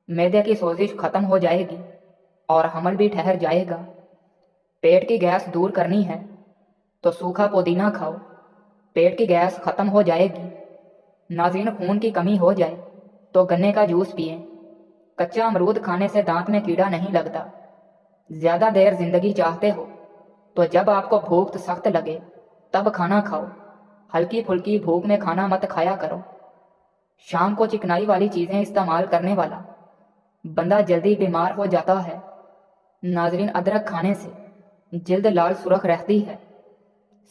मैदे की सोजिश खत्म हो जाएगी और हमल भी ठहर जाएगा। पेट की गैस दूर करनी है तो सूखा पुदीना खाओ, पेट की गैस खत्म हो जाएगी। नाज़रीन, खून की कमी हो जाए तो गन्ने का जूस पिएं। कच्चा अमरूद खाने से दांत में कीड़ा नहीं लगता। ज़्यादा देर जिंदगी चाहते हो तो जब आपको भूख सख्त लगे तब खाना खाओ। हल्की फुल्की भूख में खाना मत खाया करो। शाम को चिकनाई वाली चीज़ें इस्तेमाल करने वाला बंदा जल्दी बीमार हो जाता है। नाजरीन, अदरक खाने से जल्द लाल सुर्ख रहती है।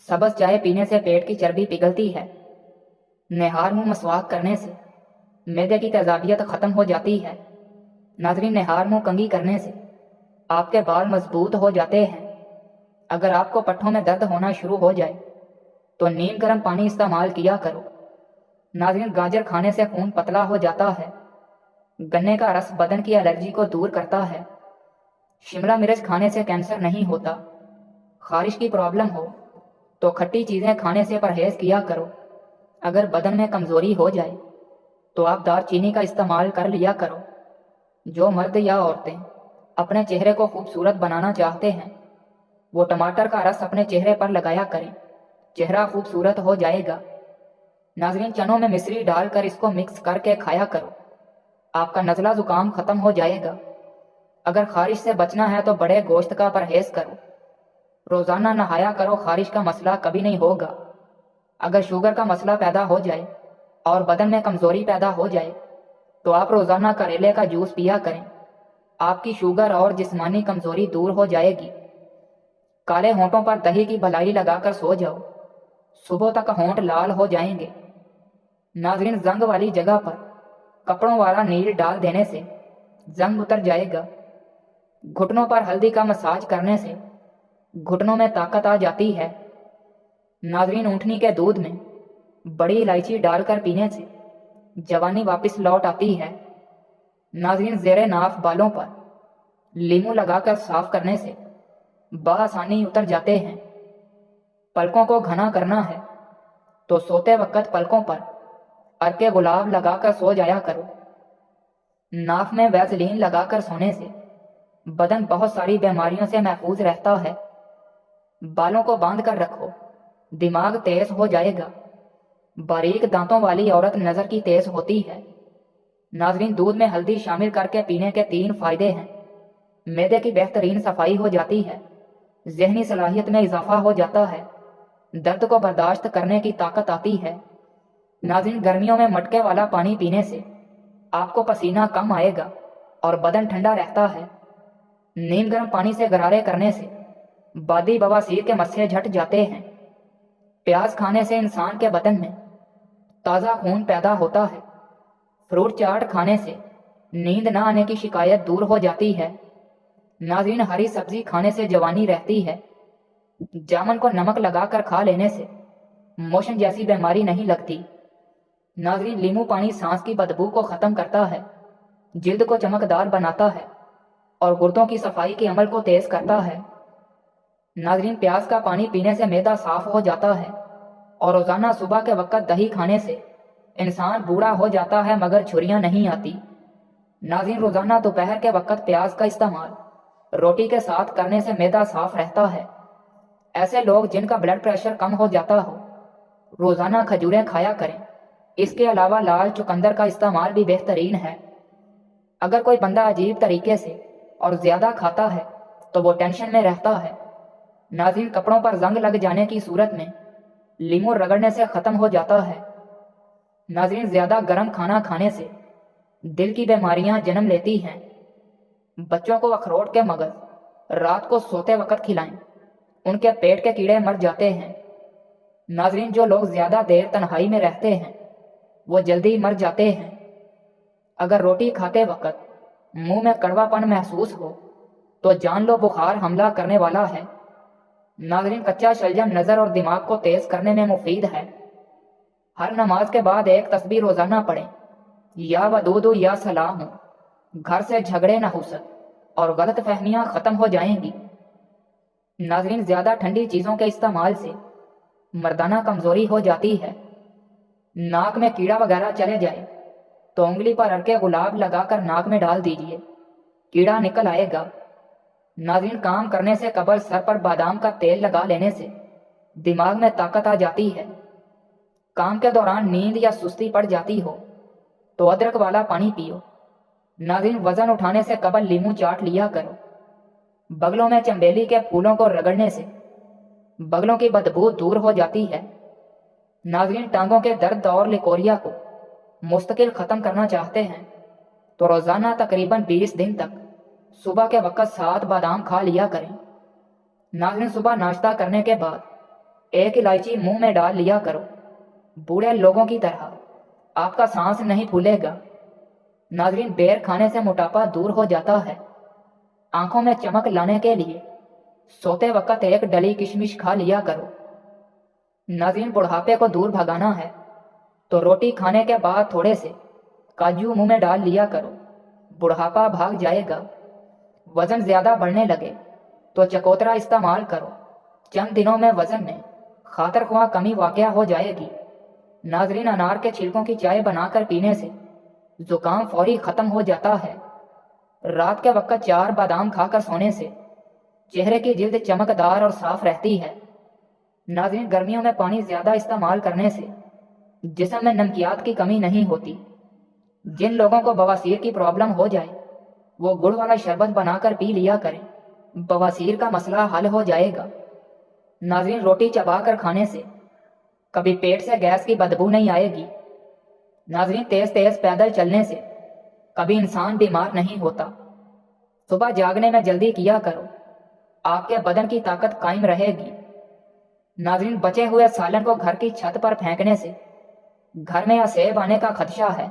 सब्ज़ चाय पीने से पेट की चर्बी पिघलती है। निहार मुंह मसवाक करने से मैदे की तेजाबियत ख़त्म हो जाती है। नाजरीन, निहार मुंह कंघी करने से आपके बाल मजबूत हो जाते हैं। अगर आपको पट्ठों में दर्द होना शुरू हो जाए तो नीम गर्म पानी इस्तेमाल किया करो। नाजरीन, गाजर खाने से खून पतला हो जाता है। गन्ने का रस बदन की एलर्जी को दूर करता है। शिमला मिर्च खाने से कैंसर नहीं होता। खारिश की प्रॉब्लम हो तो खट्टी चीज़ें खाने से परहेज किया करो। अगर बदन में कमज़ोरी हो जाए तो आप दालचीनी का इस्तेमाल कर लिया करो। जो मर्द या औरतें अपने चेहरे को खूबसूरत बनाना चाहते हैं वो टमाटर का रस अपने चेहरे पर लगाया करें, चेहरा खूबसूरत हो जाएगा। नाजरीन, चनों में मिश्री डालकर इसको मिक्स करके खाया करो, आपका नज़ला ज़ुकाम ख़त्म हो जाएगा। अगर खारिश से बचना है तो बड़े गोश्त का परहेज करो। रोज़ाना नहाया करो, खारिश का मसला कभी नहीं होगा। अगर शुगर का मसला पैदा हो जाए और बदन में कमज़ोरी पैदा हो जाए तो आप रोज़ाना करेले का जूस पिया करें, आपकी शुगर और जिस्मानी कमज़ोरी दूर हो जाएगी। काले होंठों पर दही की भलाई लगाकर सो जाओ, सुबह तक होंठ लाल हो जाएंगे। नाजरीन, जंग वाली जगह पर कपड़ों वाला नील डाल देने से जंग उतर जाएगा। घुटनों पर हल्दी का मसाज करने से घुटनों में ताकत आ जाती है। नाजरीन, ऊँटनी के दूध में बड़ी इलायची डालकर पीने से जवानी वापस लौट आती है। नाजरीन, ज़ेरे नाफ बालों पर लीमू लगाकर साफ करने से बआसानी उतर जाते हैं। पलकों को घना करना है तो सोते वक्त पलकों पर अर्के गुलाब लगाकर सो जाया करो। नाक में वैसलीन लगाकर सोने से बदन बहुत सारी बीमारियों से महफूज रहता है। बालों को बांध कर रखो, दिमाग तेज हो जाएगा। बारीक दांतों वाली औरत नज़र की तेज होती है। नाजरीन, दूध में हल्दी शामिल करके पीने के 3 फायदे हैं। मैदे की बेहतरीन सफाई हो जाती है, जहनी सलाहियत में इजाफा हो जाता है, दर्द को बर्दाश्त करने की ताकत आती है। नाज़रीन, गर्मियों में मटके वाला पानी पीने से आपको पसीना कम आएगा और बदन ठंडा रहता है। नीम गर्म पानी से गरारे करने से बादी बवासीर के मस्से झट जाते हैं। प्याज खाने से इंसान के बदन में ताज़ा खून पैदा होता है। फ्रूट चाट खाने से नींद न आने की शिकायत दूर हो जाती है। नाज़रीन, हरी सब्जी खाने से जवानी रहती है। जामुन को नमक लगाकर खा लेने से मोशन जैसी बीमारी नहीं लगती। नाज़रीन, लीमू पानी सांस की बदबू को ख़त्म करता है, जिल्द को चमकदार बनाता है और गुर्दों की सफाई के अमल को तेज़ करता है। नाज़रीन, प्याज का पानी पीने से मैदा साफ हो जाता है और रोज़ाना सुबह के वक्त दही खाने से इंसान बूढ़ा हो जाता है मगर छुरियां नहीं आती। नाज़रीन, रोज़ाना दोपहर के वक्त प्याज का इस्तेमाल रोटी के साथ करने से मैदा साफ रहता है। ऐसे लोग जिनका ब्लड प्रेशर कम हो जाता हो रोज़ाना खजूरें खाया करें। इसके अलावा लाल चुकंदर का इस्तेमाल भी बेहतरीन है। अगर कोई बंदा अजीब तरीके से और ज़्यादा खाता है तो वो टेंशन में रहता है। नाज़रीन, कपड़ों पर जंग लग जाने की सूरत में लीमू रगड़ने से ख़त्म हो जाता है। नाज़रीन, ज़्यादा गर्म खाना खाने से दिल की बीमारियां जन्म लेती हैं। बच्चों को अखरोट के मगज रात को सोते वक्त खिलाएं, उनके पेट के कीड़े मर जाते हैं। नाज़रीन, जो लोग ज़्यादा देर तन्हाई में रहते हैं वो जल्दी मर जाते हैं। अगर रोटी खाते वक्त मुंह में कड़वापन महसूस हो तो जान लो बुखार हमला करने वाला है। नाज़रीन, कच्चा शलजम नज़र और दिमाग को तेज़ करने में मुफीद है। हर नमाज के बाद एक तस्बीह रोज़ाना पढ़ें, या वदूदु या सलाम। घर से झगड़े नहुसत और गलत फहमियाँ ख़त्म हो जाएंगी। नाज़रीन, ज़्यादा ठंडी चीज़ों के इस्तेमाल से मर्दाना कमज़ोरी हो जाती है। नाक में कीड़ा वगैरह चले जाए तो उंगली पर अड़के गुलाब लगाकर नाक में डाल दीजिए, कीड़ा निकल आएगा। नाज़रीन, काम करने से कबल सर पर बादाम का तेल लगा लेने से दिमाग में ताकत आ जाती है। काम के दौरान नींद या सुस्ती पड़ जाती हो तो अदरक वाला पानी पियो। नाज़रीन, वजन उठाने से कबल लीमू चाट लिया करो। बगलों में चंबेली के फूलों को रगड़ने से बगलों की बदबू दूर हो जाती है। नाज़रीन, टांगों के दर्द और लिकोरिया को मुस्तकिल ख़त्म करना चाहते हैं तो रोज़ाना तकरीबन 20 दिन तक सुबह के वक्त 7 बादाम खा लिया करें। नाज़रीन, सुबह नाश्ता करने के बाद 1 इलायची मुंह में डाल लिया करो। बूढ़े लोगों की तरह आपका सांस नहीं फूलेगा। नाज़रीन, बेर खाने से मोटापा दूर हो जाता है। आंखों में चमक लाने के लिए सोते वक्त 1 डली किशमिश खा लिया करो। नाज़रीन, बुढ़ापे को दूर भगाना है तो रोटी खाने के बाद थोड़े से काजू मुंह में डाल लिया करो, बुढ़ापा भाग जाएगा। वजन ज़्यादा बढ़ने लगे तो चकोतरा इस्तेमाल करो, चंद दिनों में वजन में खातर ख्वाह कमी वाक़या हो जाएगी। नाज़रीन, अनार के छिलकों की चाय बनाकर पीने से ज़ुकाम फौरी ख़त्म हो जाता है। रात के वक्त 4 बादाम खाकर सोने से चेहरे की जिल्द चमकदार और साफ रहती है। नाज़रीन, गर्मियों में पानी ज़्यादा इस्तेमाल करने से जिस्म में नमकियात की कमी नहीं होती। जिन लोगों को बवासीर की प्रॉब्लम हो जाए वो गुड़ वाला शरबत बनाकर पी लिया करें, बवासीर का मसला हल हो जाएगा। नाज़रीन, रोटी चबा कर खाने से कभी पेट से गैस की बदबू नहीं आएगी। नाज़रीन, तेज़ तेज़ पैदल चलने से कभी इंसान बीमार नहीं होता। सुबह जागने में जल्दी किया करो, आपके बदन की ताकत कायम रहेगी। नाज़रीन, बचे हुए सालन को घर की छत पर फेंकने से घर में असेब आने का खदशा है।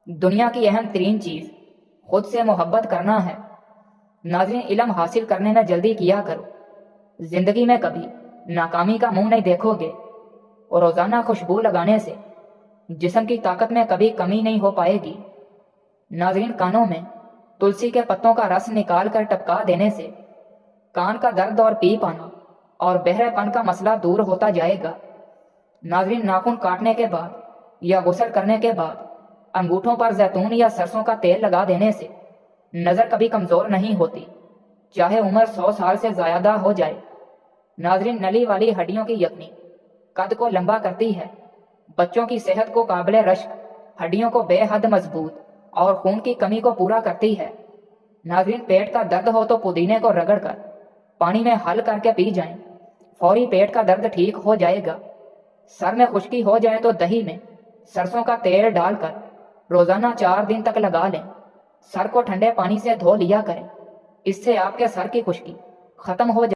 दुनिया की अहम तरीन चीज़ खुद से मोहब्बत करना है। नाज़रीन, इल्म हासिल करने में जल्दी किया करो। जिंदगी में कभी नाकामी का मुंह नहीं देखोगे और रोज़ाना खुशबू लगाने से जिस्म की ताकत में कभी कमी नहीं हो पाएगी। नाज़रीन, कानों में तुलसी के पत्तों का रस निकाल कर टपका देने से कान का दर्द और पीप आना और बहरेपन का मसला दूर होता जाएगा। नाज़रीन, नाखून काटने के बाद या गुस्ल करने के बाद अंगूठों पर जैतून या सरसों का तेल लगा देने से नज़र कभी कमज़ोर नहीं होती, चाहे उम्र 100 साल से ज़्यादा हो जाए। नाज़रीन, नली वाली हड्डियों की यखनी कद को लंबा करती है, बच्चों की सेहत को काबिल रश्क, हड्डियों को बेहद मजबूत और खून की कमी को पूरा करती है। नाज़रीन, पेट का दर्द हो तो पुदीने को रगड़कर पानी में हल करके पी जाएं, फौरी पेट का दर्द ठीक हो जाएगा। सर में खुश्की हो जाए तो दही में सरसों का तेल डालकर रोज़ाना 4 दिन तक लगा लें। सर को ठंडे पानी से धो लिया करें, इससे आपके सर की खुश्की ख़त्म हो